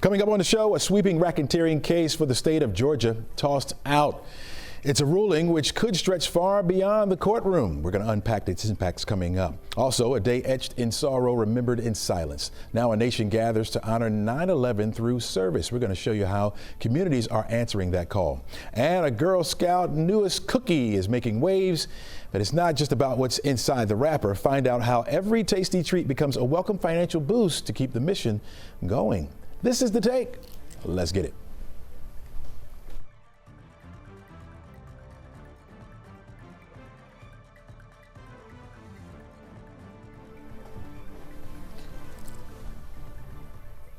Coming up on the show, a sweeping racketeering case for the state of Georgia tossed out. It's a ruling which could stretch far beyond the courtroom. We're going to unpack its impacts coming up. Also, a day etched in sorrow, remembered in silence. Now a nation gathers to honor 9/11 through service. We're going to show you how communities are answering that call. And a Girl Scout newest cookie is making waves. But it's not just about what's inside the wrapper. Find out how every tasty treat becomes a welcome financial boost to keep the mission going. This is The Take. Let's get it.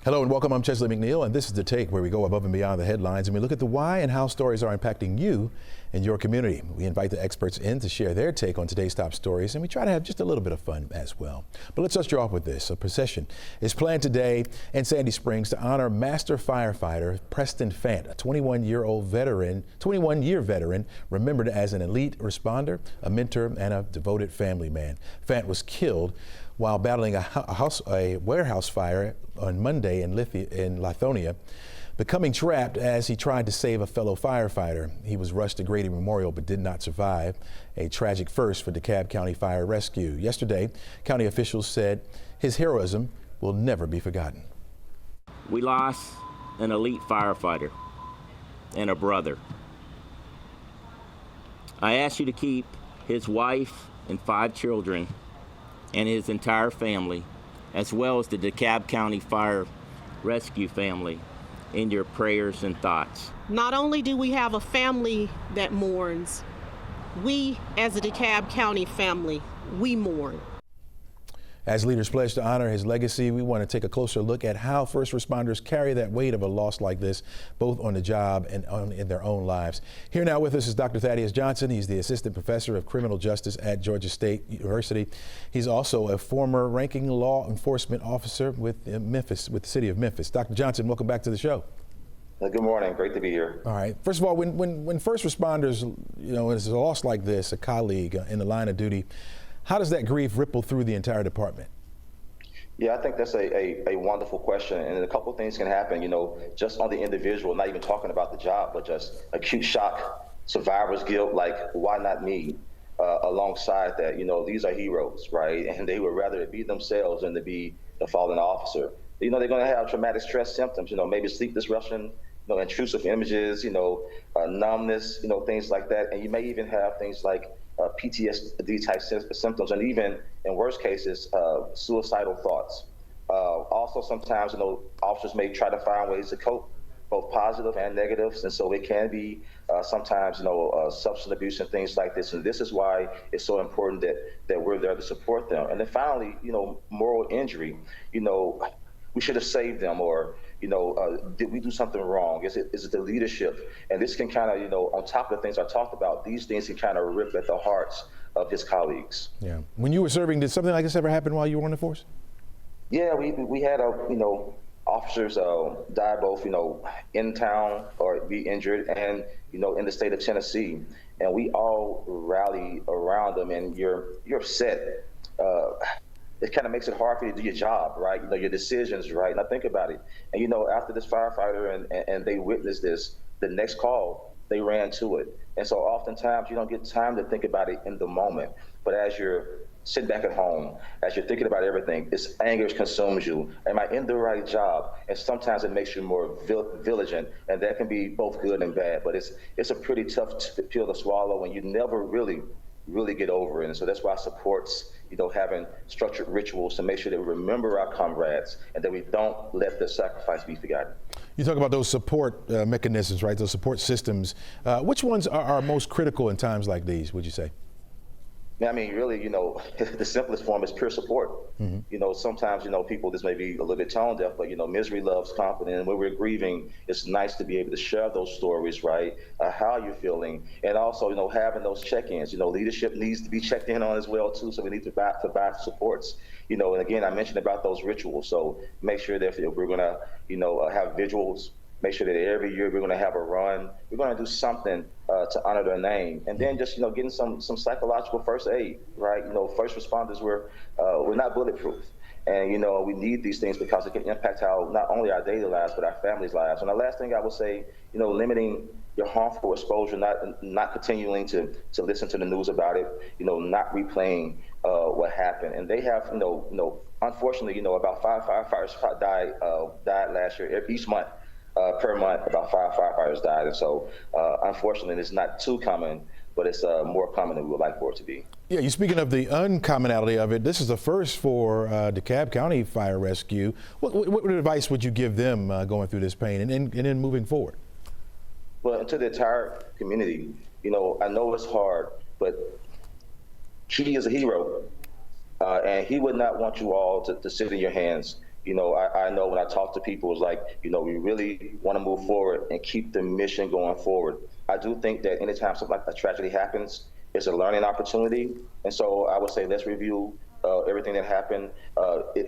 Hello and welcome. I'm Chesley McNeil, and this is The Take, where we go above and beyond the headlines and we look at the why and how stories are impacting you and your community. We invite the experts in to share their take on today's top stories, and we try to have just a little bit of fun as well. But let's start off with this. A procession is planned today in Sandy Springs to honor Master Firefighter Preston Fant, a 21-year veteran, remembered as an elite responder, a mentor, and a devoted family man. Fant was killed while battling a warehouse fire on Monday in Lithonia, becoming trapped as he tried to save a fellow firefighter. He was rushed to Grady Memorial but did not survive. A tragic first for DeKalb County Fire Rescue. Yesterday, county officials said his heroism will never be forgotten. We lost an elite firefighter and a brother. I ask you to keep his wife and 5 children and his entire family, as well as the DeKalb County Fire Rescue family, in your prayers and thoughts. Not only do we have a family that mourns, we as a DeKalb County family, we mourn. As leaders pledge to honor his legacy, we want to take a closer look at how first responders carry that weight of a loss like this, both on the job and in their own lives. Here now with us is Dr. Thaddeus Johnson. He's the Assistant Professor of Criminal Justice at Georgia State University. He's also a former ranking law enforcement officer with the city of Memphis. Dr. Johnson, welcome back to the show. Good morning. Great to be here. All right. First of all, when first responders, it's a loss like this, a colleague in the line of duty, how does that grief ripple through the entire department? Yeah, I think that's a wonderful question. And a couple of things can happen, just on the individual, not even talking about the job, but just acute shock, survivor's guilt, like, why not me? Alongside that, these are heroes, right? And they would rather be themselves than to be the fallen officer. They're going to have traumatic stress symptoms, maybe sleep disruption, intrusive images, numbness, things like that. And you may even have things like PTSD type symptoms, and even in worst cases, suicidal thoughts. Also, sometimes, officers may try to find ways to cope, both positive and negatives, and so it can be sometimes, substance abuse and things like this. And this is why it's so important that we're there to support them. And then finally, moral injury. We should have saved them, or did we do something wrong? Is it the leadership? And this can kind of, on top of the things I talked about, these things can kind of rip at the hearts of his colleagues. Yeah. When you were serving, did something like this ever happen while you were on the force? Yeah, we had officers die both, in town or be injured, and in the state of Tennessee, and we all rally around them, and you're upset. It kind of makes it hard for you to do your job, right? Your decisions, right? Now think about it. And after this firefighter and they witnessed this, the next call, they ran to it. And so oftentimes you don't get time to think about it in the moment. But as you're sitting back at home, as you're thinking about everything, this anger consumes you. Am I in the right job? And sometimes it makes you more vigilant, and that can be both good and bad. But it's a pretty tough pill to swallow when you never really get over it. And so that's why supports, having structured rituals to make sure that we remember our comrades and that we don't let the sacrifice be forgotten. You talk about those support mechanisms, right? Those support systems. Which ones are most critical in times like these, would you say? I mean, really, the simplest form is peer support. Mm-hmm. Sometimes, people, this may be a little bit tone deaf, but, misery loves company. And when we're grieving, it's nice to be able to share those stories, right? How you're feeling. And also, having those check-ins. Leadership needs to be checked in on as well, too. So we need to provide supports. And again, I mentioned about those rituals. So make sure that if we're going to, have visuals, make sure that every year we're going to have a run. We're going to do something to honor their name, and then just getting some psychological first aid, right? First responders we're not bulletproof, And, you know, we need these things because it can impact how not only our daily lives, but our families' lives. And the last thing I would say, you know, limiting your harmful exposure, not continuing to listen to the news about it, you know, not replaying what happened. And they have, unfortunately, about 5 firefighters died last year. Each month, per month, about 5 firefighters died. And so, unfortunately, it's not too common, but it's more common than we would like for it to be. Yeah, you're speaking of the uncommonality of it. This is the first for DeKalb County Fire Rescue. What advice would you give them going through this pain and then moving forward? Well, and to the entire community, you know, I know it's hard, but he is a hero, and he would not want you all to sit in your hands. You know, I know when I talk to people, it's like, you know, we really want to move forward and keep the mission going forward. I do think that anytime something like a tragedy happens, it's a learning opportunity. And so I would say let's review everything that happened.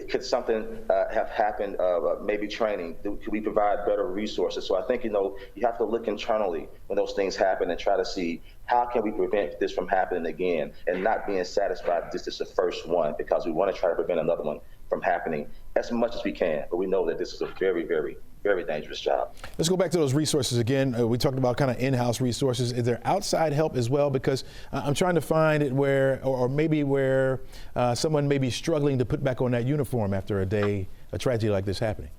Could something have happened, maybe training? Could we provide better resources? So I think, you know, you have to look internally when those things happen and try to see how can we prevent this from happening again, and not being satisfied this is the first one, because we want to try to prevent another one from happening as much as we can. But we know that this is a very, very, very dangerous job. Let's go back to those resources again. We talked about kind of in-house resources. Is there outside help as well? Because I'm trying to find it where, or maybe where someone may be struggling to put back on that uniform after a tragedy like this happening.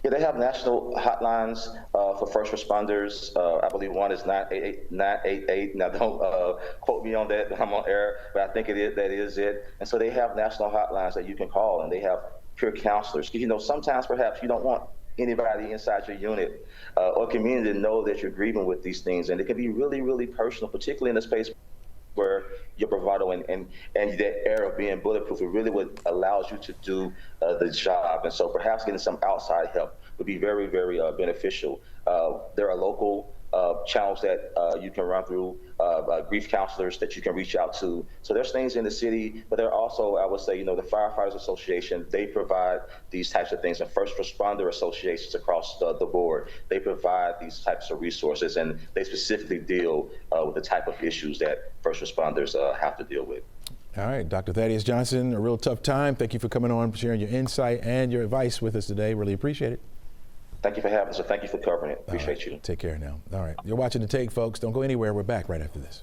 Yeah, they have national hotlines for first responders. I believe one is 988. Now, don't quote me on that. I'm on air, but I think that is it. And so they have national hotlines that you can call, and they have peer counselors. Because, you know, sometimes perhaps you don't want anybody inside your unit or community to know that you're grieving with these things. And it can be really, really personal, particularly in a space where your bravado and that air of being bulletproof, it really would allows you to do the job. And so perhaps getting some outside help would be very, very beneficial. There are local channels that you can run through, grief counselors that you can reach out to. So there's things in the city, but there are also, I would say, you know, the Firefighters Association, they provide these types of things, and first responder associations across the board, they provide these types of resources, and they specifically deal with the type of issues that first responders have to deal with. All right, Dr. Thaddeus Johnson, a real tough time. Thank you for coming on, sharing your insight and your advice with us today. Really appreciate it. Thank you for having us, and thank you for covering it. Appreciate you. Take care now. All right. You're watching The Take, folks. Don't go anywhere. We're back right after this.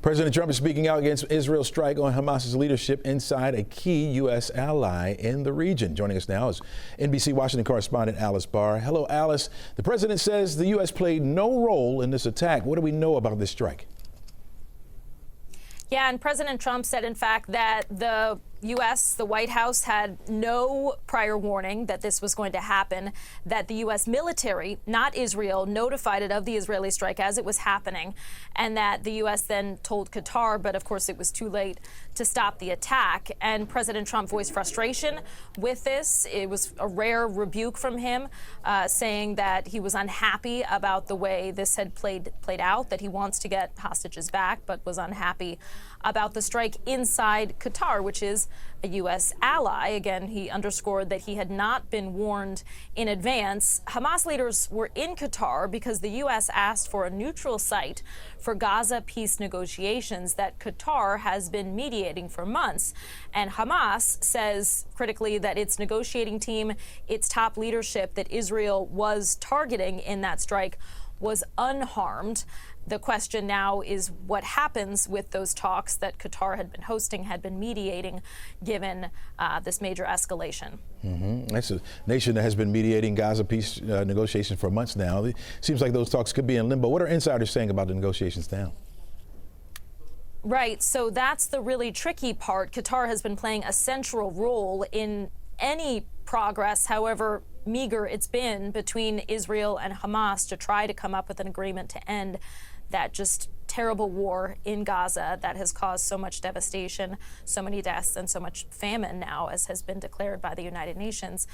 President Trump is speaking out against Israel's strike on Hamas's leadership inside a key U.S. ally in the region. Joining us now is NBC Washington correspondent Alice Barr. Hello, Alice. The president says the U.S. played no role in this attack. What do we know about this strike? Yeah, and President Trump said, in fact, that the U.S., the White House, had no prior warning that this was going to happen, that the U.S. military, not Israel, notified it of the Israeli strike as it was happening, and that the U.S. then told Qatar, but of course it was too late to stop the attack. And President Trump voiced frustration with this. It was a rare rebuke from him, saying that he was unhappy about the way this had played out, that he wants to get hostages back, but was unhappy about the strike inside Qatar, which is a U.S. ally. Again, he underscored that he had not been warned in advance. Hamas leaders were in Qatar because the U.S. asked for a neutral site for Gaza peace negotiations that Qatar has been mediating for months. And Hamas says critically that its negotiating team, its top leadership that Israel was targeting in that strike, was unharmed. The question now is what happens with those talks that Qatar had been hosting, had been mediating, given this major escalation. That's a nation that has been mediating Gaza peace negotiations for months now. It seems like those talks could be in limbo. What are insiders saying about the negotiations now? Right, so that's the really tricky part. Qatar has been playing a central role in any progress, however meager it's been, between Israel and Hamas to try to come up with an agreement to end that just terrible war in Gaza that has caused so much devastation, so many deaths, and so much famine now, as has been declared by the United Nations.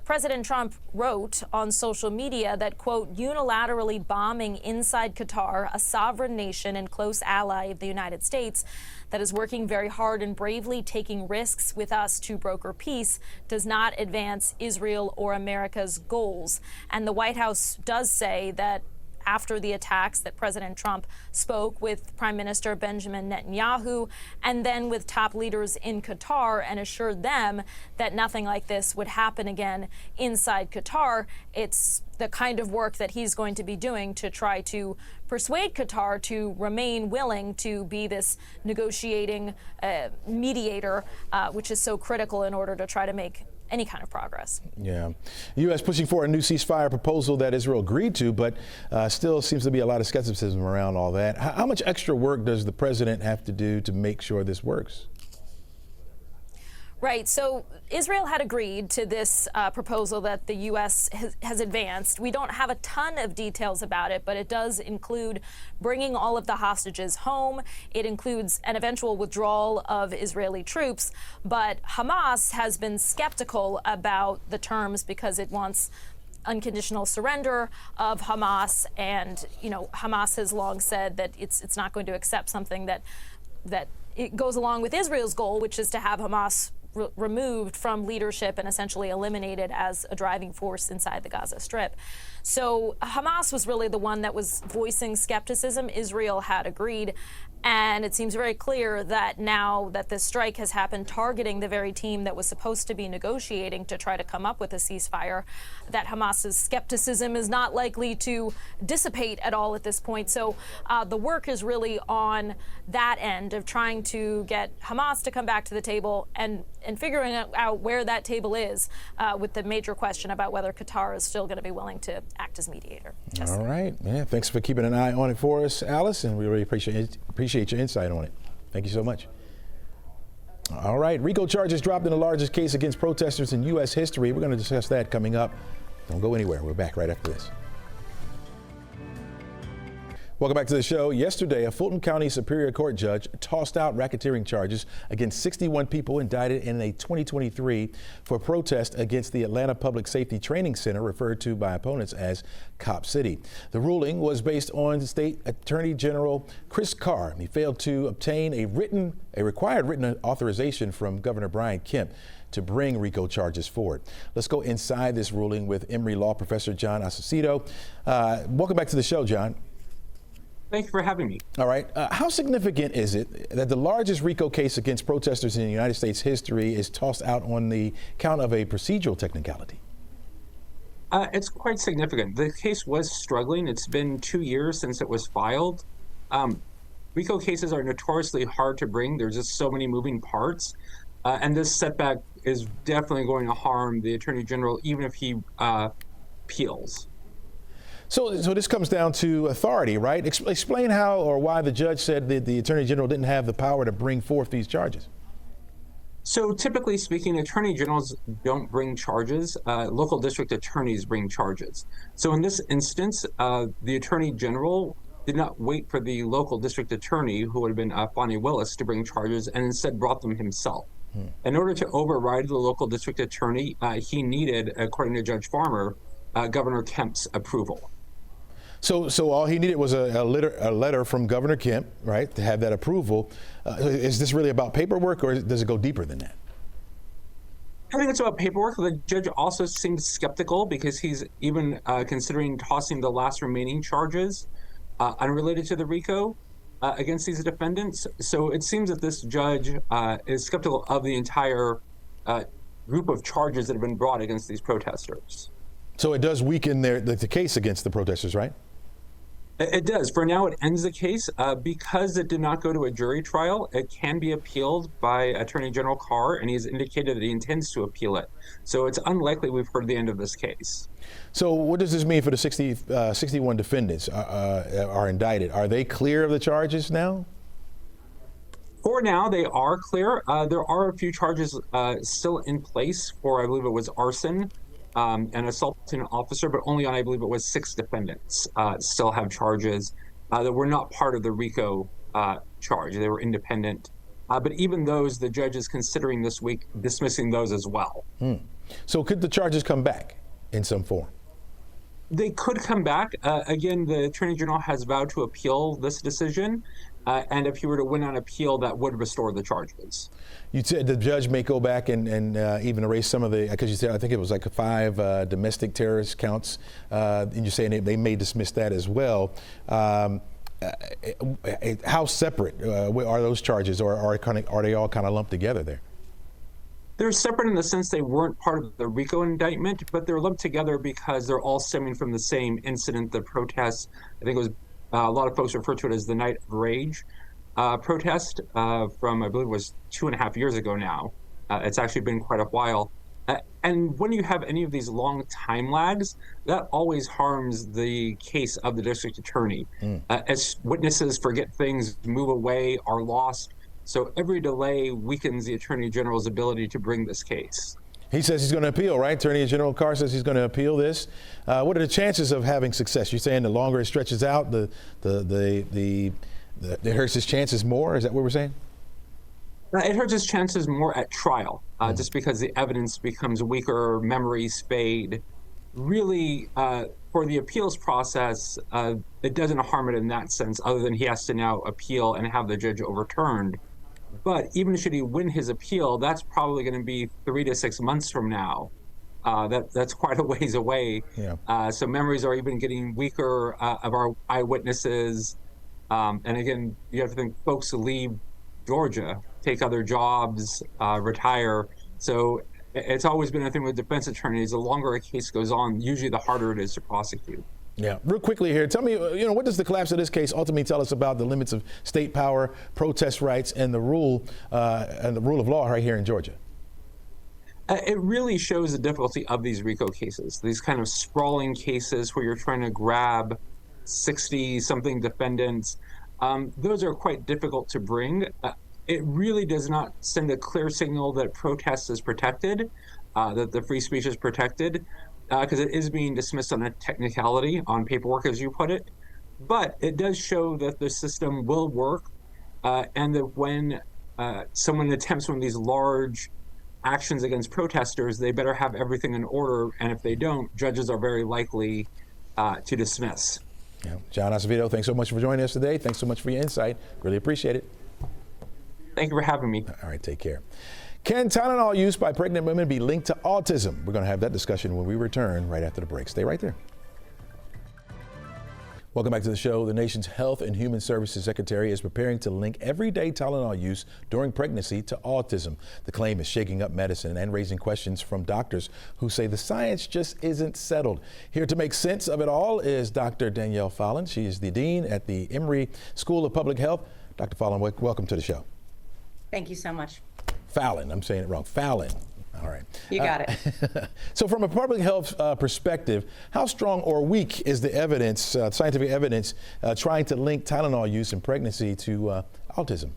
President Trump wrote on social media that, quote, unilaterally bombing inside Qatar, a sovereign nation and close ally of the United States that is working very hard and bravely taking risks with us to broker peace, does not advance Israel or America's goals. And the White House does say that after the attacks that President Trump spoke with Prime Minister Benjamin Netanyahu and then with top leaders in Qatar and assured them that nothing like this would happen again inside Qatar. It's the kind of work that he's going to be doing to try to persuade Qatar to remain willing to be this negotiating mediator, which is so critical in order to try to make any kind of progress. Yeah. The U.S. pushing for a new ceasefire proposal that Israel agreed to, but still seems to be a lot of skepticism around all that. How much extra work does the president have to do to make sure this works? Right. So Israel had agreed to this proposal that the U.S. has advanced. We don't have a ton of details about it, but it does include bringing all of the hostages home. It includes an eventual withdrawal of Israeli troops. But Hamas has been skeptical about the terms because it wants unconditional surrender of Hamas. And, you know, Hamas has long said that it's not going to accept something that it goes along with Israel's goal, which is to have Hamas removed from leadership and essentially eliminated as a driving force inside the Gaza Strip. So Hamas was really the one that was voicing skepticism. Israel had agreed. And it seems very clear that now that this strike has happened targeting the very team that was supposed to be negotiating to try to come up with a ceasefire, that Hamas's skepticism is not likely to dissipate at all at this point. So the work is really on that end of trying to get Hamas to come back to the table and figuring out where that table is with the major question about whether Qatar is still going to be willing to act as mediator. Yes. All right. Yeah, thanks for keeping an eye on it for us, Alice, and we really appreciate your insight on it. Thank you so much. All right. RICO charges dropped in the largest case against protesters in U.S. history. We're going to discuss that coming up. Don't go anywhere. We're back right after this. Welcome back to the show. Yesterday, a Fulton County Superior Court judge tossed out racketeering charges against 61 people indicted in a 2023 for protest against the Atlanta Public Safety Training Center, referred to by opponents as Cop City. The ruling was based on State Attorney General Chris Carr. He failed to obtain a required written authorization from Governor Brian Kemp to bring RICO charges forward. Let's go inside this ruling with Emory Law Professor John Acevedo. Welcome back to the show, John. Thank you for having me. All right. How significant is it that the largest RICO case against protesters in the United States history is tossed out on the count of a procedural technicality? It's quite significant. The case was struggling. It's been 2 years since it was filed. RICO cases are notoriously hard to bring. There's just so many moving parts. And this setback is definitely going to harm the Attorney General, even if he appeals. So this comes down to authority, right? Explain how or why the judge said that the Attorney General didn't have the power to bring forth these charges. So typically speaking, attorney generals don't bring charges. Local district attorneys bring charges. So in this instance, the Attorney General did not wait for the local district attorney, who would have been Fonnie Willis, to bring charges, and instead brought them himself. In order to override the local district attorney, he needed, according to Judge Farmer, Governor Kemp's approval. So all he needed was a letter from Governor Kemp, right, to have that approval. Is this really about paperwork, or does it go deeper than that? I think it's about paperwork. The judge also seems skeptical because he's even considering tossing the last remaining charges unrelated to the RICO against these defendants. So it seems that this judge is skeptical of the entire group of charges that have been brought against these protesters. So it does weaken the case against the protesters, right? It does. For now, it ends the case. Because it did not go to a jury trial, it can be appealed by Attorney General Carr, and he has indicated that he intends to appeal it. So it's unlikely we've heard the end of this case. So what does this mean for the 61 defendants are indicted? Are they clear of the charges now? For now, they are clear. There are a few charges still in place for, I believe it was arson, and assaulting an officer, but only on, I believe it was 6 defendants still have charges that were not part of the RICO charge. They were independent. But even those, the judge is considering this week dismissing those as well. So could the charges come back in some form? They could come back. Again, the Attorney General has vowed to appeal this decision. and if he were to win on appeal, that would restore the charges. You said the judge may go back and even erase some of the, because you said, I think it was like 5 domestic terrorist counts, and you're saying they may dismiss that as well. How separate are those charges, or are they all kind of lumped together there? They're separate in the sense they weren't part of the RICO indictment, but they're lumped together because they're all stemming from the same incident, the protests. I think it was, a lot of folks refer to it as the Night of Rage protest from, I believe it was 2.5 years ago now. It's actually been quite a while. And when you have any of these long time lags, that always harms the case of the district attorney. As witnesses forget things, move away, are lost. So every delay weakens the Attorney General's ability to bring this case. He says he's going to appeal, right? Attorney General Carr says he's going to appeal this. What are the chances of having success? You're saying the longer it stretches out, it hurts his chances more? Is that what we're saying? It hurts his chances more at trial, just because the evidence becomes weaker, memories fade. Really, for the appeals process, it doesn't harm it in that sense, other than he has to now appeal and have the judge overturned. But even should he win his appeal, that's probably going to be 3 to 6 months from now. That's quite a ways away. Yeah. So memories are even getting weaker of our eyewitnesses. And again, you have to think folks leave Georgia, take other jobs, retire. So it's always been a thing with defense attorneys. The longer a case goes on, usually the harder it is to prosecute. Yeah, real quickly here, tell me, what does the collapse of this case ultimately tell us about the limits of state power, protest rights, and the rule of law right here in Georgia? It really shows the difficulty of these RICO cases, these kind of sprawling cases where you're trying to grab 60-something defendants. Those are quite difficult to bring. It really does not send a clear signal that protest is protected, that the free speech is protected, because it is being dismissed on a technicality, on paperwork, as you put it. But it does show that the system will work, and that when someone attempts one of these large actions against protesters, they better have everything in order, and if they don't, judges are very likely to dismiss. Yeah. John Acevedo, thanks so much for joining us today. Thanks so much for your insight. Really appreciate it. Thank you for having me. All right, take care. Can Tylenol use by pregnant women be linked to autism? We're going to have that discussion when we return right after the break. Stay right there. Welcome back to the show. The nation's Health and Human Services Secretary is preparing to link everyday Tylenol use during pregnancy to autism. The claim is shaking up medicine and raising questions from doctors who say the science just isn't settled. Here to make sense of it all is Dr. Danielle Fallon. She is the dean at the Emory School of Public Health. Dr. Fallon, welcome to the show. Thank you so much. Fallon, I'm saying it wrong. Fallon. All right. You got it. So from a public health perspective, how strong or weak is the evidence, scientific evidence, trying to link Tylenol use in pregnancy to autism?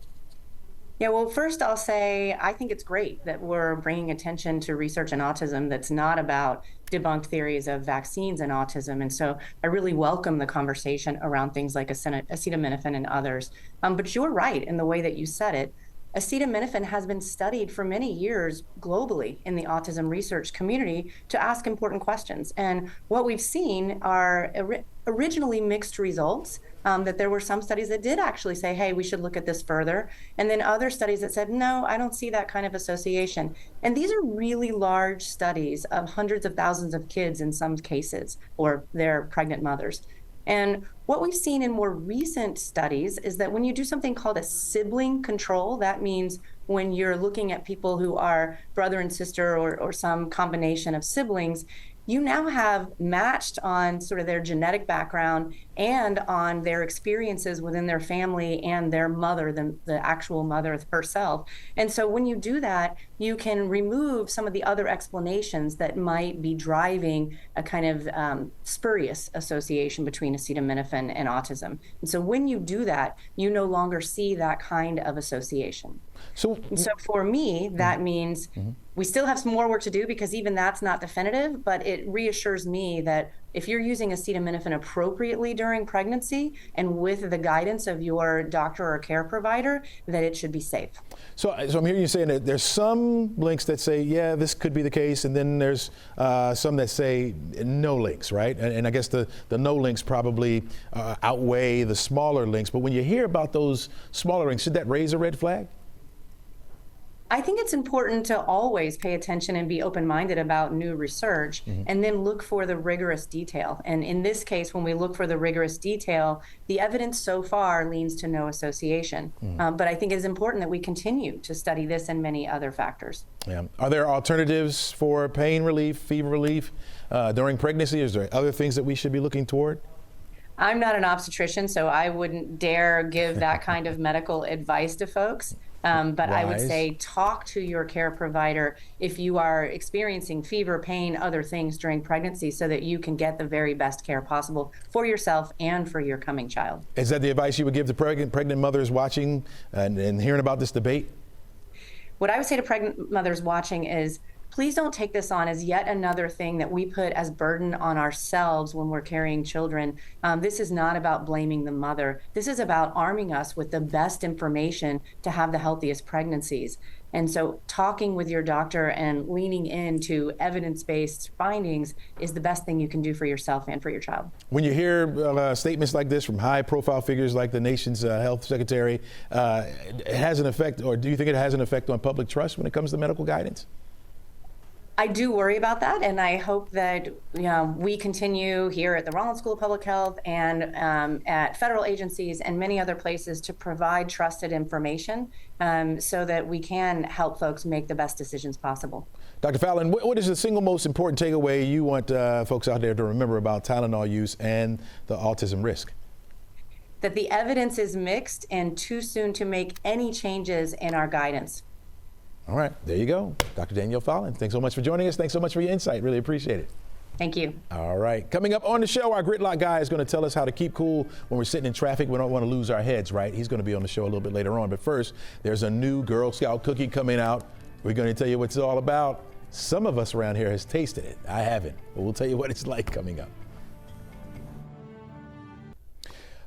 Yeah, well, first I'll say I think it's great that we're bringing attention to research in autism that's not about debunked theories of vaccines and autism. And so I really welcome the conversation around things like acetaminophen and others. But you're right in the way that you said it. Acetaminophen has been studied for many years globally in the autism research community to ask important questions. And what we've seen are originally mixed results, that there were some studies that did actually say, hey, we should look at this further. And then other studies that said, no, I don't see that kind of association. And these are really large studies of hundreds of thousands of kids in some cases, or their pregnant mothers. And what we've seen in more recent studies is that when you do something called a sibling control, that means when you're looking at people who are brother and sister or some combination of siblings, you now have matched on sort of their genetic background and on their experiences within their family and their mother, the actual mother herself. And so when you do that, you can remove some of the other explanations that might be driving a kind of spurious association between acetaminophen and autism. And so when you do that, you no longer see that kind of association. So for me, that means we still have some more work to do because even that's not definitive, but it reassures me that if you're using acetaminophen appropriately during during pregnancy and with the guidance of your doctor or care provider, that it should be safe. So I'm hearing you saying that there's some links that say, yeah, this could be the case, and then there's some that say no links, right? And I guess the no links probably outweigh the smaller links. But when you hear about those smaller links, should that raise a red flag? I think it's important to always pay attention and be open-minded about new research, and then look for the rigorous detail. And in this case, when we look for the rigorous detail, the evidence so far leans to no association. But I think it is important that we continue to study this and many other factors. Yeah. Are there alternatives for pain relief, fever relief during pregnancy? Is there other things that we should be looking toward? I'm not an obstetrician, so I wouldn't dare give that kind of medical advice to folks. But I would say talk to your care provider if you are experiencing fever, pain, other things during pregnancy, so that you can get the very best care possible for yourself and for your coming child. Is that the advice you would give to pregnant mothers watching and hearing about this debate? What I would say to pregnant mothers watching is, please don't take this on as yet another thing that we put as burden on ourselves when we're carrying children. This is not about blaming the mother. This is about arming us with the best information to have the healthiest pregnancies. And so talking with your doctor and leaning into evidence-based findings is the best thing you can do for yourself and for your child. When you hear statements like this from high-profile figures like the nation's health secretary, it has an effect, or do you think it has an effect on public trust when it comes to medical guidance? I do worry about that, and I hope that we continue here at the Rollins School of Public Health and at federal agencies and many other places to provide trusted information so that we can help folks make the best decisions possible. Dr. Fallon, what is the single most important takeaway you want folks out there to remember about Tylenol use and the autism risk? That the evidence is mixed and too soon to make any changes in our guidance. All right, there you go. Dr. Danielle Fallon, thanks so much for joining us. Thanks so much for your insight. Really appreciate it. Thank you. All right, coming up on the show, our Gridlock Guy is going to tell us how to keep cool when we're sitting in traffic. We don't want to lose our heads, right? He's going to be on the show a little bit later on. But first, there's a new Girl Scout cookie coming out. We're going to tell you what it's all about. Some of us around here has tasted it. I haven't, but we'll tell you what it's like coming up.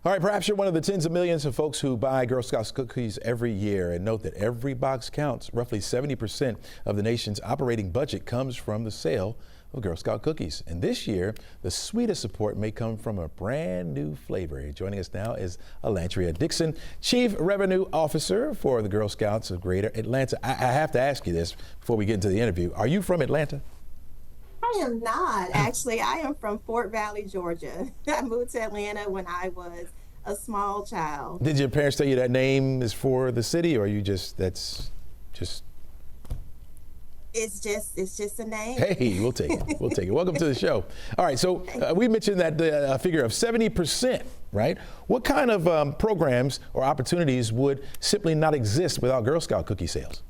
All right, perhaps you're one of the tens of millions of folks who buy Girl Scouts cookies every year, and note that every box counts. Roughly 70% of the nation's operating budget comes from the sale of Girl Scout cookies. And this year, the sweetest support may come from a brand new flavor. Joining us now is Alantria Dixon, Chief Revenue Officer for the Girl Scouts of Greater Atlanta. I have to ask you this before we get into the interview. Are you from Atlanta? I am not. Actually, I am from Fort Valley, Georgia. I moved to Atlanta when I was a small child. Did your parents tell you that name is for the city, or you just, that's just? It's just a name. Hey, we'll take it. We'll take it. Welcome to the show. All right, so we mentioned that figure of 70%, right? What kind of programs or opportunities would simply not exist without Girl Scout cookie sales?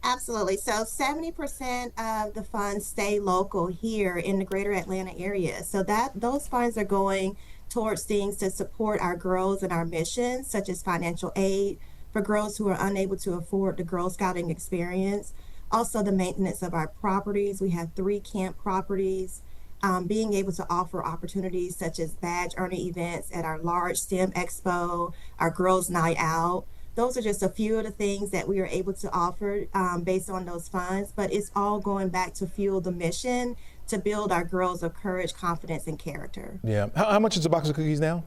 Absolutely. So 70% of the funds stay local here in the greater Atlanta area. So those funds are going towards things to support our girls and our missions, such as financial aid for girls who are unable to afford the Girl Scouting experience. Also the maintenance of our properties. We have 3 camp properties. Being able to offer opportunities such as badge earning events at our large STEM Expo, our Girls Night Out. Those are just a few of the things that we are able to offer based on those funds, but it's all going back to fuel the mission to build our girls of courage, confidence, and character. Yeah. How much is a box of cookies now?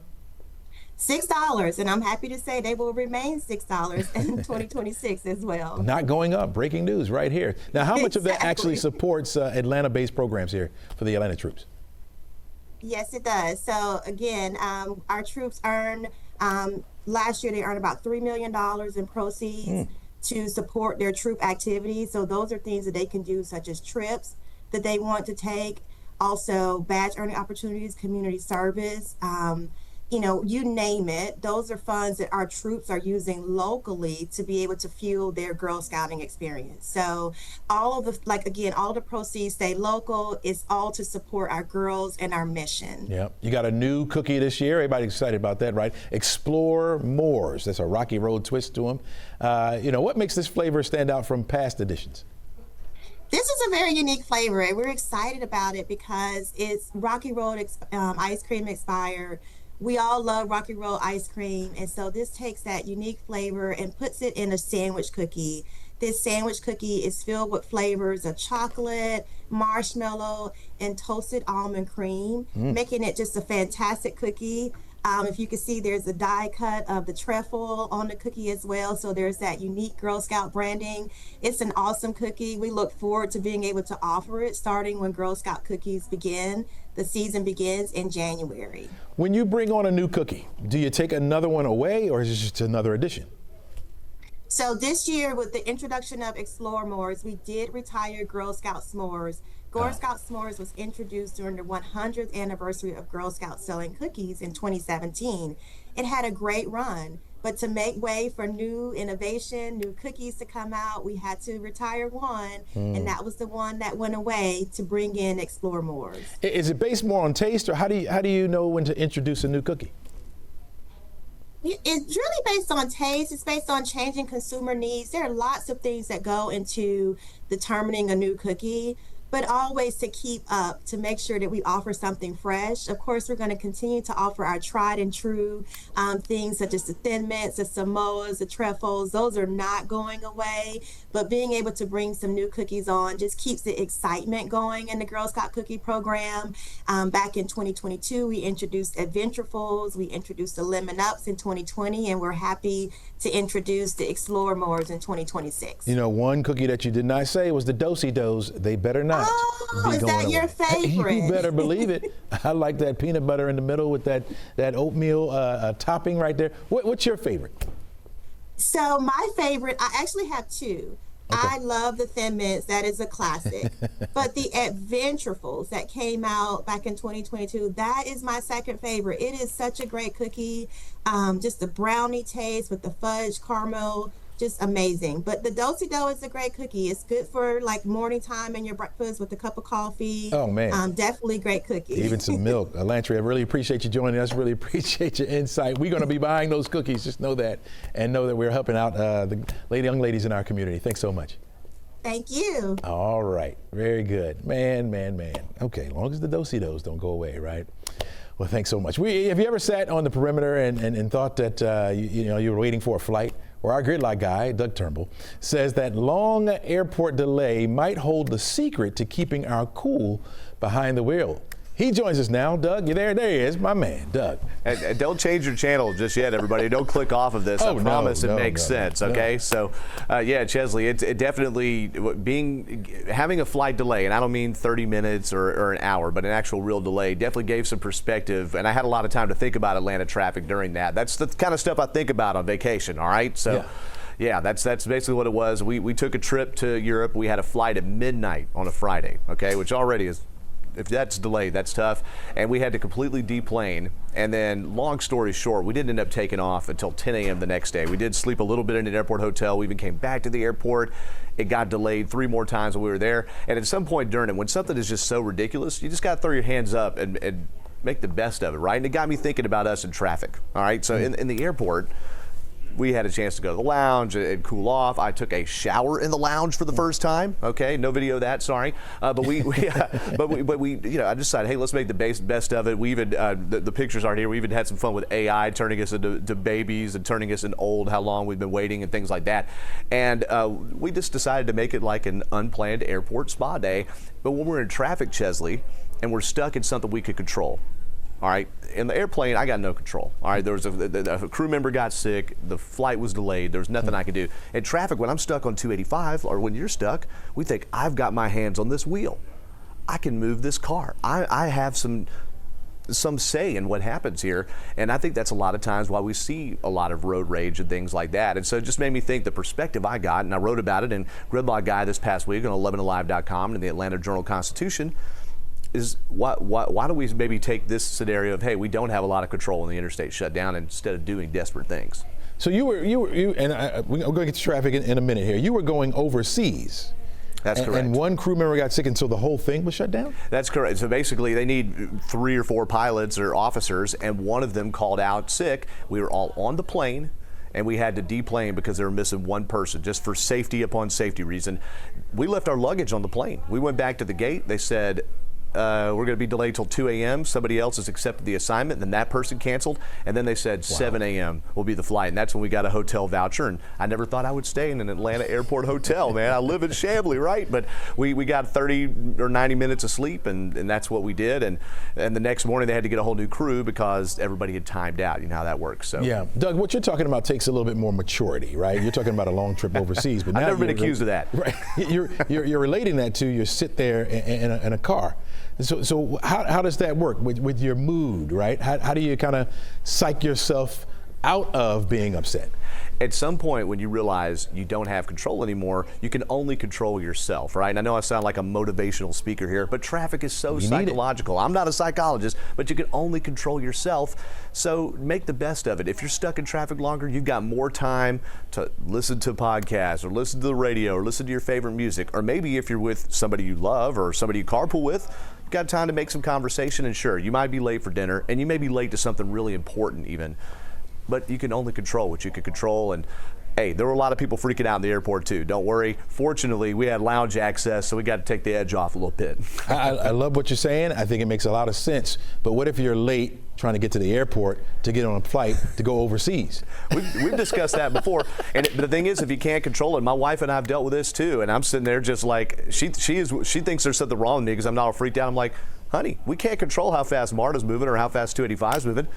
$6, and I'm happy to say they will remain $6 in 2026 as well. Not going up. Breaking news right here. Now, how much of that actually supports Atlanta-based programs here for the Atlanta troops? Yes, it does. So again, our troops earn, last year they earned about $3 million in proceeds to support their troop activities. So those are things that they can do, such as trips that they want to take, also badge earning opportunities, community service, you name it. Those are funds that our troops are using locally to be able to fuel their Girl Scouting experience. So all of the proceeds stay local. It's all to support our girls and our mission. Yeah, you got a new cookie this year. Everybody's excited about that, right? Explore Moors. That's a Rocky Road twist to them. What makes this flavor stand out from past editions? This is a very unique flavor, and we're excited about it because it's Rocky Road ice cream expired. We all love Rocky Road ice cream, and so this takes that unique flavor and puts it in a sandwich cookie. This sandwich cookie is filled with flavors of chocolate, marshmallow, and toasted almond cream, making it just a fantastic cookie. If you can see, there's a die cut of the trefoil on the cookie as well. So there's that unique Girl Scout branding. It's an awesome cookie. We look forward to being able to offer it starting when Girl Scout cookies begin. The season begins in January. When you bring on a new cookie, do you take another one away, or is it just another addition? So this year, with the introduction of Explore S'mores, we did retire Girl Scout S'mores. Girl Scout S'mores was introduced during the 100th anniversary of Girl Scouts selling cookies in 2017. It had a great run, but to make way for new innovation, new cookies to come out, we had to retire one, and that was the one that went away to bring in Explore S'mores. Is it based more on taste, or how do you know when to introduce a new cookie? It's really based on taste. It's based on changing consumer needs. There are lots of things that go into determining a new cookie, but always to keep up, to make sure that we offer something fresh. Of course, we're going to continue to offer our tried and true things such as the Thin Mints, the Samoas, the trefoils. Those are not going away, but being able to bring some new cookies on just keeps the excitement going in the Girl Scout cookie program. Back in 2022, we introduced Adventurefuls. We introduced the Lemon Ups in 2020, and we're happy to introduce the Explore S'mores in 2026. You know, one cookie that you did not say was the Do-si-dos. They better not. Oh, is that your favorite? You better believe it. I like that peanut butter in the middle with that oatmeal topping right there. What's your favorite? So my favorite, I actually have two. Okay. I love the Thin Mints. That is a classic. But the Adventurefuls that came out back in 2022, that is my second favorite. It is such a great cookie. Just the brownie taste with the fudge caramel. Just amazing. But the Do-si-do is a great cookie. It's good for like morning time in your breakfast with a cup of coffee. Oh, man. Definitely great cookie. Even some milk. Lantry, I really appreciate you joining us. Really appreciate your insight. We're going to be buying those cookies. Just know that. And know that we're helping out the young ladies in our community. Thanks so much. Thank you. All right. Very good. Man. Okay, as long as the Do-si-dos don't go away, right? Well, thanks so much. Have you ever sat on the perimeter and thought that you were waiting for a flight? Or our Gridlock Guy, Doug Turnbull, says that long airport delay might hold the secret to keeping our cool behind the wheel. He joins us now. Doug, you there? There he is, my man, Doug. And don't change your channel just yet, everybody. Don't click off of this. I promise it makes sense, okay? No. So, yeah, Chesley, it definitely, having a flight delay, and I don't mean 30 minutes or an hour, but an actual real delay, definitely gave some perspective, and I had a lot of time to think about Atlanta traffic during that. That's the kind of stuff I think about on vacation, all right? So. Yeah, that's basically what it was. We took a trip to Europe. We had a flight at midnight on a Friday, okay, which already is, if that's delayed, that's tough. And we had to completely deplane. And then, long story short, we didn't end up taking off until 10 a.m. the next day. We did sleep a little bit in an airport hotel. We even came back to the airport. It got delayed 3 more times when we were there. And at some point during it, when something is just so ridiculous, you just got to throw your hands up and make the best of it, right? And it got me thinking about us in traffic, all right? So in the airport, we had a chance to go to the lounge and cool off. I took a shower in the lounge for the first time. Okay, no video of that, sorry. But we I decided, hey, let's make the best of it. We even the pictures aren't here. We even had some fun with AI turning us into babies and turning us into old, how long we've been waiting and things like that. And we just decided to make it like an unplanned airport spa day. But when we're in traffic, Chesley, and we're stuck in something we could control. All right, in the airplane, I got no control. All right, there was a crew member got sick, the flight was delayed, there was nothing I could do. In traffic, when I'm stuck on 285, or when you're stuck, we think, I've got my hands on this wheel. I can move this car. I have some say in what happens here, and I think that's a lot of times why we see a lot of road rage and things like that. And so it just made me think the perspective I got, and I wrote about it in Gridlock Guy this past week on 11alive.com and the Atlanta Journal-Constitution, is why do we maybe take this scenario of, hey, we don't have a lot of control when the interstate shut down instead of doing desperate things. So you were and we're going to get to traffic in a minute here. You were going overseas. That's correct. And one crew member got sick, and so the whole thing was shut down? That's correct. So basically, they need 3 or 4 pilots or officers, and one of them called out sick. We were all on the plane, and we had to deplane because they were missing one person, just for safety upon safety reason. We left our luggage on the plane. We went back to the gate. They said, we're going to be delayed till 2 a.m. Somebody else has accepted the assignment, and then that person canceled. And then they said 7 a.m. will be the flight. And that's when we got a hotel voucher. And I never thought I would stay in an Atlanta airport hotel, man. I live in Chamblee, right? But we got 30 or 90 minutes of sleep, and that's what we did. And the next morning they had to get a whole new crew because everybody had timed out. You know how that works. So yeah, Doug, what you're talking about takes a little bit more maturity, right? You're talking about a long trip overseas, but now I've never been accused of that. Right, you're relating that to you sit there in a car. So how does that work with your mood, right? How do you kind of psych yourself out of being upset? At some point when you realize you don't have control anymore, you can only control yourself, right? And I know I sound like a motivational speaker here, but traffic is so psychological. I'm not a psychologist, but you can only control yourself. So make the best of it. If you're stuck in traffic longer, you've got more time to listen to podcasts or listen to the radio or listen to your favorite music. Or maybe if you're with somebody you love or somebody you carpool with, you've got time to make some conversation. And sure, you might be late for dinner and you may be late to something really important even. But you can only control what you can control. And hey, there were a lot of people freaking out in the airport too. Don't worry. Fortunately, we had lounge access, so we got to take the edge off a little bit. I love what you're saying. I think it makes a lot of sense. But what if you're late trying to get to the airport to get on a flight to go overseas? We've discussed that before. And the thing is, if you can't control it, my wife and I have dealt with this too. And I'm sitting there just like, she thinks there's something wrong with me because I'm not all freaked out. I'm like, honey, we can't control how fast MARTA's moving or how fast 285 is moving.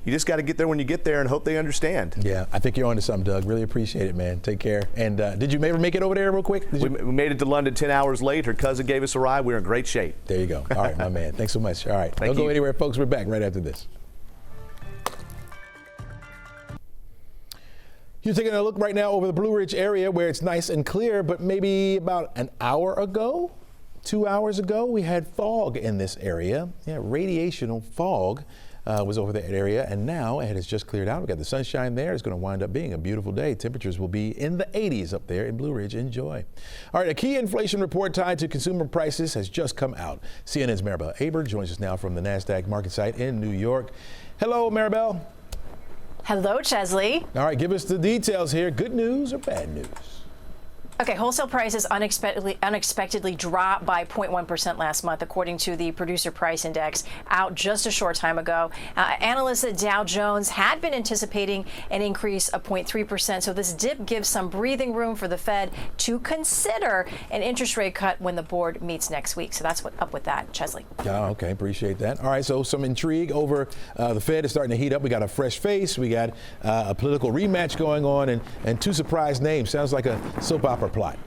You just got to get there when you get there and hope they understand. Yeah, I think you're onto something, Doug. Really appreciate it, man. Take care. And did you ever make it over there real quick? We made it to London 10 hours late. Her cousin gave us a ride. We were in great shape. There you go. All right, my man. Thanks so much. All right. Don't go anywhere, folks. We're back right after this. You're taking a look right now over the Blue Ridge area where it's nice and clear, but maybe about an hour ago, 2 hours ago, we had fog in this area. Yeah, radiational fog. Was over that area, and now it has just cleared out. We've got the sunshine there. It's going to wind up being a beautiful day. Temperatures will be in the 80s up there in Blue Ridge. Enjoy. All right, a key inflation report tied to consumer prices has just come out. CNN's Maribel Aber joins us now from the NASDAQ market site in New York. Hello, Maribel. Hello, Chesley. All right, give us the details here. Good news or bad news? Okay, wholesale prices unexpectedly dropped by 0.1% last month, according to the Producer Price Index, out just a short time ago. Analysts at Dow Jones had been anticipating an increase of 0.3%, so this dip gives some breathing room for the Fed to consider an interest rate cut when the board meets next week. So that's what's up with that, Chesley. Yeah, okay, appreciate that. All right, so some intrigue over the Fed is starting to heat up. We got a fresh face. We got a political rematch going on, and two surprise names. Sounds like a soap opera plot.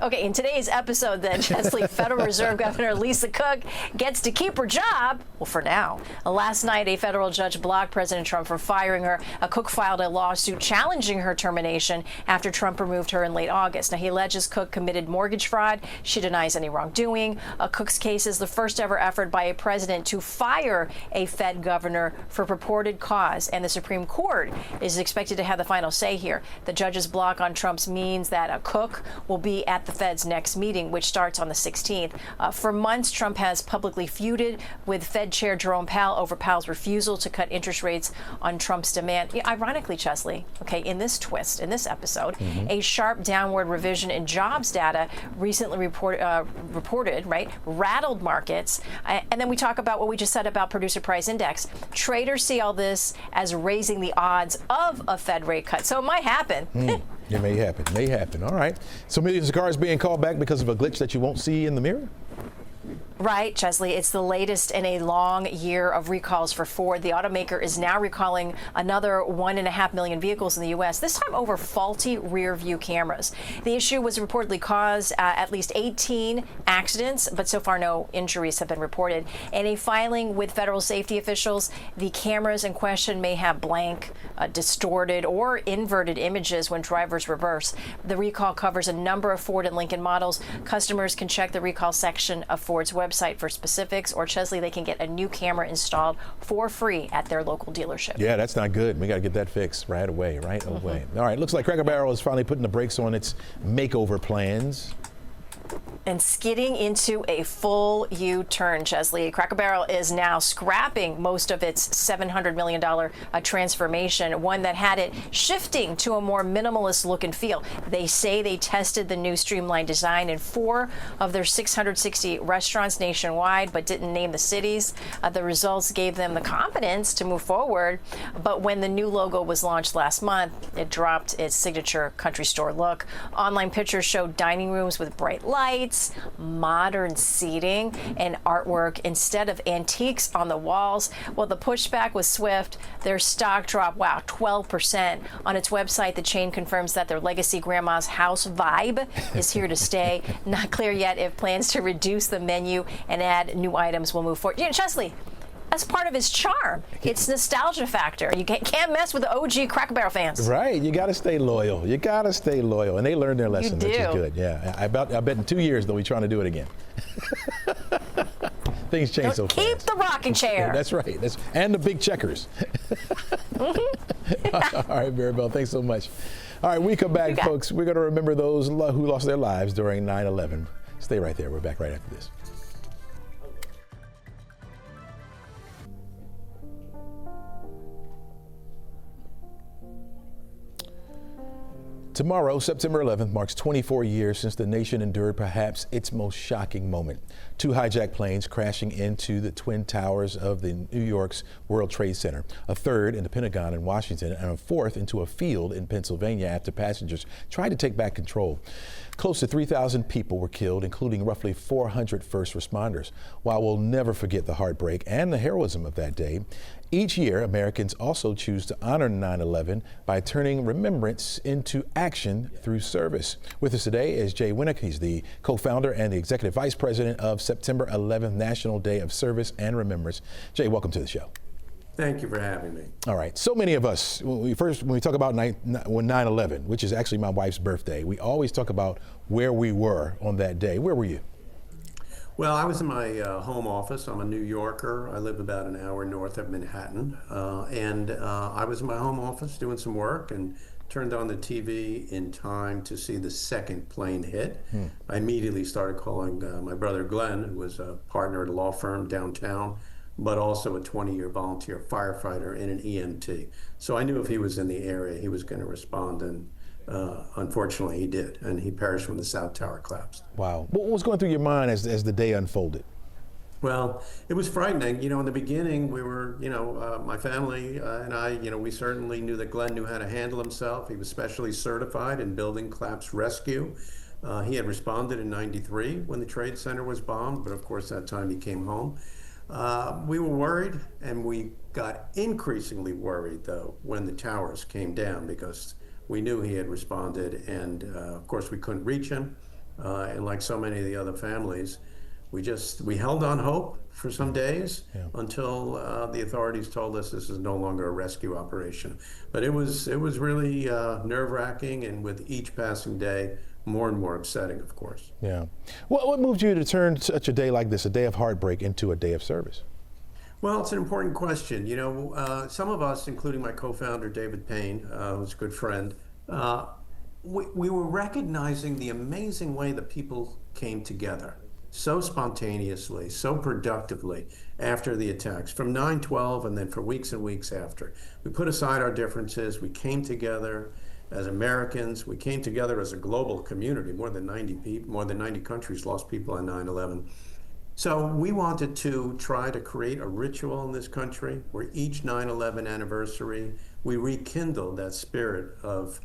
Okay, in today's episode then, Chesley, Federal Reserve Governor Lisa Cook gets to keep her job, well, for now. Last night, a federal judge blocked President Trump from firing her. Cook filed a lawsuit challenging her termination after Trump removed her in late August. Now, he alleges Cook committed mortgage fraud. She denies any wrongdoing. Cook's case is the first ever effort by a president to fire a Fed governor for purported cause, and the Supreme Court is expected to have the final say here. The judge's block on Trump's means that Cook will be at the Fed's next meeting, which starts on the 16th. For months, Trump has publicly feuded with Fed Chair Jerome Powell over Powell's refusal to cut interest rates on Trump's demand. Ironically, Chesley, okay, in this twist, in this episode, a sharp downward revision in jobs data recently reported, right, rattled markets. And then we talk about what we just said about Producer Price Index. Traders see all this as raising the odds of a Fed rate cut. So it might happen. It may happen. May happen. All right. So millions of cars being called back because of a glitch that you won't see in the mirror? Right, Chesley. It's the latest in a long year of recalls for Ford. The automaker is now recalling another 1.5 million vehicles in the U.S., this time over faulty rear view cameras. The issue was reportedly caused at least 18 accidents, but so far no injuries have been reported. In a filing with federal safety officials, the cameras in question may have blank, distorted, or inverted images when drivers reverse. The recall covers a number of Ford and Lincoln models. Customers can check the recall section of Ford's website for specifics, or Chesley, they can get a new camera installed for free at their local dealership. Yeah, that's not good. We got to get that fixed right away, All right, looks like Cracker Barrel is finally putting the brakes on its makeover plans. and skidding into a full U-turn. Chesley, Cracker Barrel is now scrapping most of its $700 million transformation, one that had it shifting to a more minimalist look and feel. They say they tested the new streamlined design in 4 of their 660 restaurants nationwide, but didn't name the cities. The results gave them the confidence to move forward. But when the new logo was launched last month, it dropped its signature country store look. Online pictures showed dining rooms with bright lights, modern seating, and artwork instead of antiques on the walls. Well, the pushback was swift. Their stock dropped, 12%. On its website, the chain confirms that their legacy grandma's house vibe is here to stay. Not clear yet if plans to reduce the menu and add new items will move forward. Chesley, that's part of its charm. It's nostalgia factor. You can't mess with the OG Cracker Barrel fans. Right. You got to stay loyal. You got to stay loyal. And they learned their lesson, which is good. Yeah. I bet in 2 years they'll be trying to do it again. Things change so fast. Keep the rocking chair. That's right. And the big checkers. All right, Maribel, thanks so much. All right, we come back, folks. We're going to remember those who lost their lives during 9/11. Stay right there. We're back right after this. Tomorrow, September 11th, marks 24 years since the nation endured perhaps its most shocking moment. 2 hijacked planes crashing into the Twin Towers of the New York's World Trade Center, a third in the Pentagon in Washington, and a fourth into a field in Pennsylvania after passengers tried to take back control. Close to 3,000 people were killed, including roughly 400 first responders. While we'll never forget the heartbreak and the heroism of that day, each year Americans also choose to honor 9/11 by turning remembrance into action through service. With us today is Jay Winnick. He's the co-founder and the executive vice president of September 11th National Day of Service and Remembrance. Jay, welcome to the show. Thank you for having me. All right. So many of us, when we talk about 9/11, which is actually my wife's birthday, we always talk about where we were on that day. Where were you? Well, I was in my home office. I'm a New Yorker. I live about an hour north of Manhattan. I was in my home office doing some work and turned on the TV in time to see the second plane hit. I immediately started calling my brother Glenn, who was a partner at a law firm downtown, but also a 20-year volunteer firefighter and an EMT. So I knew if he was in the area, he was going to respond, and unfortunately he did, and he perished when the South Tower collapsed. Wow. What was going through your mind as the day unfolded? Well, it was frightening. In the beginning, we were, my family and I, we certainly knew that Glenn knew how to handle himself. He was specially certified in building collapse rescue. He had responded in '93 when the Trade Center was bombed, but of course that time he came home. We were worried, and we got increasingly worried, though, when the towers came down, because we knew he had responded, and of course we couldn't reach him. And like so many of the other families, we held on hope for some days until the authorities told us this is no longer a rescue operation. But it was really nerve-wracking, and with each passing day, more and more upsetting, of course. Yeah. What moved you to turn such a day like this, a day of heartbreak, into a day of service? Well, it's an important question. Some of us, including my co-founder, David Payne, who's a good friend, we were recognizing the amazing way that people came together so spontaneously, so productively after the attacks, from 9/12 and then for weeks and weeks after. We put aside our differences, we came together as Americans, we came together as a global community. More than 90 countries lost people on 9/11. So we wanted to try to create a ritual in this country where each 9/11 anniversary, we rekindle that spirit of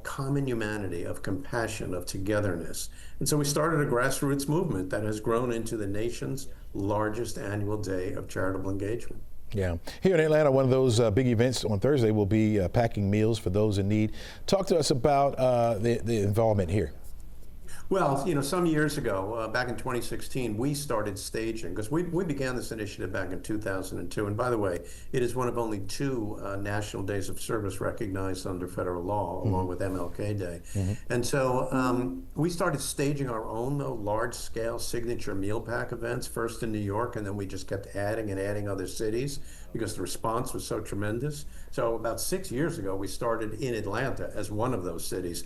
common humanity, of compassion, of togetherness. And so we started a grassroots movement that has grown into the nation's largest annual day of charitable engagement. Yeah. Here in Atlanta, one of those big events on Thursday will be packing meals for those in need. Talk to us about the involvement here. Well, some years ago, back in 2016, we started staging, because we began this initiative back in 2002. And by the way, it is one of only 2 National Days of Service recognized under federal law, along with MLK Day. And so we started staging our own, large-scale signature meal pack events, first in New York, and then we just kept adding and adding other cities because the response was so tremendous. So about 6 years ago, we started in Atlanta as one of those cities.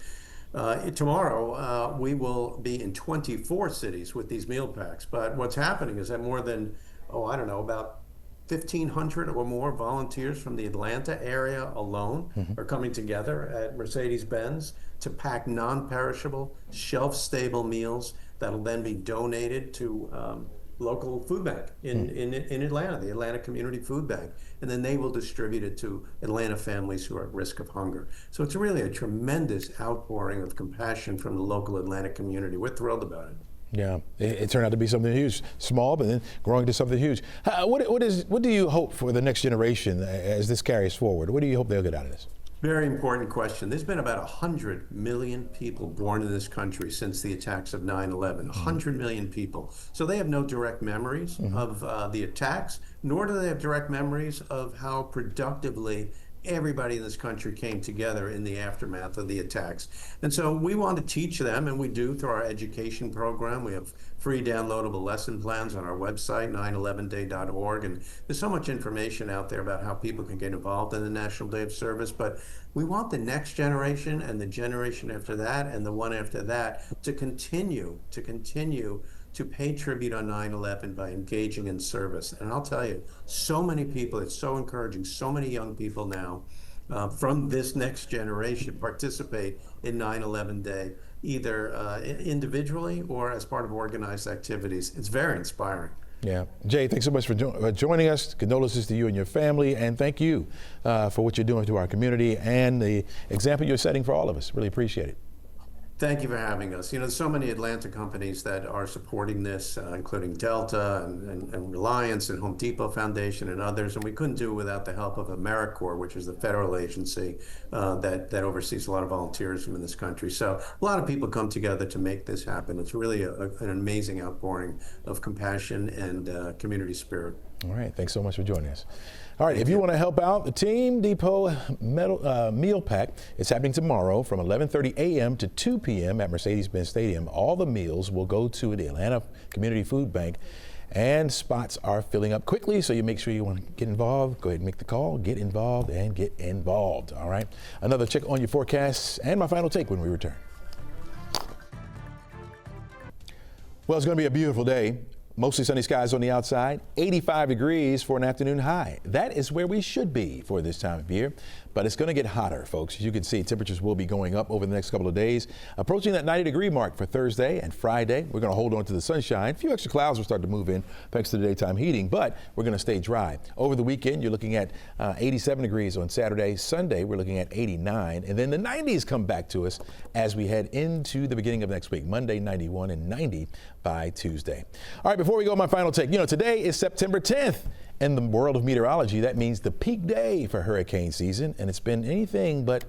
Tomorrow, we will be in 24 cities with these meal packs. But what's happening is that more than, about 1,500 or more volunteers from the Atlanta area alone are coming together at Mercedes-Benz to pack non-perishable, shelf-stable meals that'll then be donated to local food bank in Atlanta, the Atlanta Community Food Bank. And then they will distribute it to Atlanta families who are at risk of hunger. So it's really a tremendous outpouring of compassion from the local Atlanta community. We're thrilled about it. Yeah, it turned out to be something huge, small, but then growing to something huge. What do you hope for the next generation as this carries forward? What do you hope they'll get out of this? Very important question. There's been about 100 million people born in this country since the attacks of 9/11. 100 million people. So they have no direct memories of the attacks, nor do they have direct memories of how productively everybody in this country came together in the aftermath of the attacks. And so we want to teach them, and we do through our education program. We have free downloadable lesson plans on our website, 911day.org. And there's so much information out there about how people can get involved in the National Day of Service. But we want the next generation and the generation after that and the one after that to continue to pay tribute on 9/11 by engaging in service. And I'll tell you, so many people, it's so encouraging, so many young people now from this next generation participate in 9/11 Day, either individually or as part of organized activities. It's very inspiring. Yeah. Jay, thanks so much for joining us. Condolences to you and your family, and thank you for what you're doing to our community and the example you're setting for all of us. Really appreciate it. Thank you for having us. There's so many Atlanta companies that are supporting this, including Delta and Reliance and Home Depot Foundation and others, and we couldn't do it without the help of AmeriCorps, which is the federal agency that oversees a lot of volunteerism in this country. So a lot of people come together to make this happen. It's really an amazing outpouring of compassion and community spirit. All right, thanks so much for joining us. All right, if you want to help out the Team Depot Meal Pack, it's happening tomorrow from 11:30 a.m. to 2 p.m. at Mercedes-Benz Stadium. All the meals will go to the Atlanta Community Food Bank, and spots are filling up quickly, so you make sure you want to get involved. Go ahead and make the call, get involved, and get involved. All right, another check on your forecasts and my final take when we return. Well, it's going to be a beautiful day. Mostly sunny skies on the outside, 85 degrees for an afternoon high. That is where we should be for this time of year, but it's going to get hotter, folks. As you can see, temperatures will be going up over the next couple of days, approaching that 90-degree mark for Thursday and Friday. We're going to hold on to the sunshine. A few extra clouds will start to move in thanks to the daytime heating, but we're going to stay dry. Over the weekend, you're looking at 87 degrees on Saturday. Sunday, we're looking at 89, and then the 90s come back to us as we head into the beginning of next week. Monday, 91 and 90 by Tuesday. All right, before we go, my final take. Today is September 10th. In the world of meteorology, that means the peak day for hurricane season, and it's been anything but,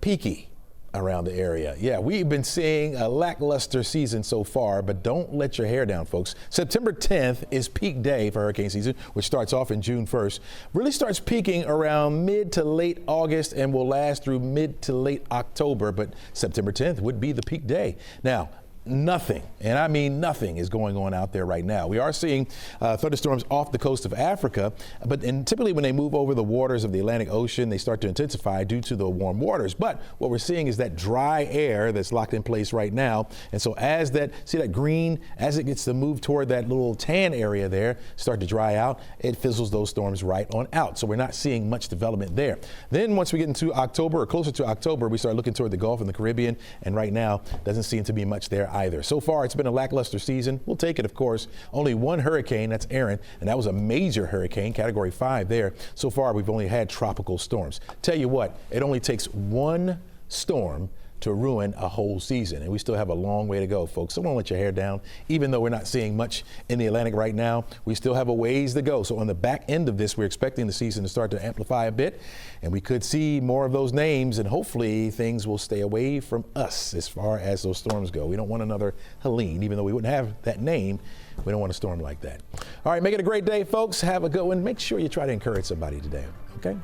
peaky around the area. Yeah, we've been seeing a lackluster season so far, but don't let your hair down, folks. September 10th is peak day for hurricane season, which starts off in June 1st. Really starts peaking around mid to late August and will last through mid to late October, but September 10th would be the peak day. Now, nothing, and I mean nothing, is going on out there right now. We are seeing thunderstorms off the coast of Africa, but typically when they move over the waters of the Atlantic Ocean, they start to intensify due to the warm waters. But what we're seeing is that dry air that's locked in place right now. And so as that green, as it gets to move toward that little tan area there, start to dry out, it fizzles those storms right on out. So we're not seeing much development there. Then once we get into October or closer to October, we start looking toward the Gulf and the Caribbean. And right now, doesn't seem to be much there either. So far, it's been a lackluster season. We'll take it, of course. Only one hurricane, that's Aaron, and that was a major hurricane, Category 5 there. So far, we've only had tropical storms. Tell you what, it only takes one storm to ruin a whole season, and we still have a long way to go, folks. So don't let your hair down. Even though we're not seeing much in the Atlantic right now, we still have a ways to go. So on the back end of this, we're expecting the season to start to amplify a bit, and we could see more of those names, and hopefully things will stay away from us as far as those storms go. We don't want another Helene, even though we wouldn't have that name. We don't want a storm like that. All right, make it a great day, folks. Have a good one. Make sure you try to encourage somebody today, okay?